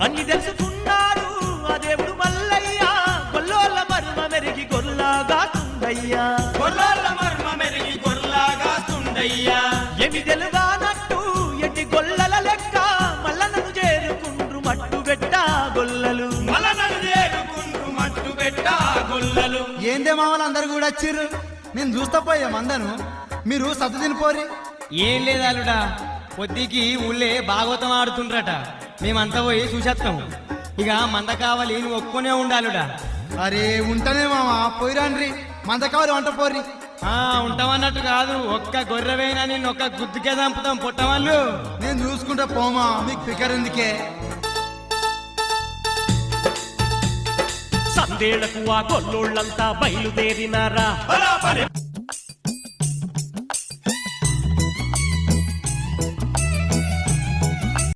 అన్ని తెలుసుకున్నాడు ఆ దేవుడు మల్లయ్య గొల్లోళ్ళ మర్మ మెరిగి గొల్లాగాస్తుందయ్యా గొల్లోళ్ళ మర్మ మెరిగి గొల్లాగాస్తుందయ్యా ఏమి తెలుగానట్టు ఎట్టి గొల్లల లెక్క మల్లనను చేరుకుండ్రు మట్టు పెట్టా గొల్లలు మల్లనను చేరుకుండ్రు మట్టు పెట్టా గొల్లలు ఏందే మామలు అందరు కూడా వచ్చిర్రు నేను చూస్తా పోయా మందను మీరు సత్తు తినిపోరి ఏం లేదాలుడా పొద్దుకి ఊళ్ళే భాగవతం ఆడుతుండ్రట మేమంతా పోయి చూసేస్తాం ఇక మంద కావాలి నువ్వు ఒప్పుకునే ఉండాలుడా అరే ఉంటనే మామ పోయిరాండ్రి మంద కావాలి వంట పోర్రి ఉంటామన్నట్టు కాదు ఒక్క గొర్రెవైనా నేను ఒక్క గుద్దుకే చంపుతాం పుట్టవాళ్ళు నేను చూసుకుంటా పోమా మీకు ఫికర్ ఎందుకే సందేళ్లకు ఆ గొల్లోళ్ళంతా బయలుదేరినారా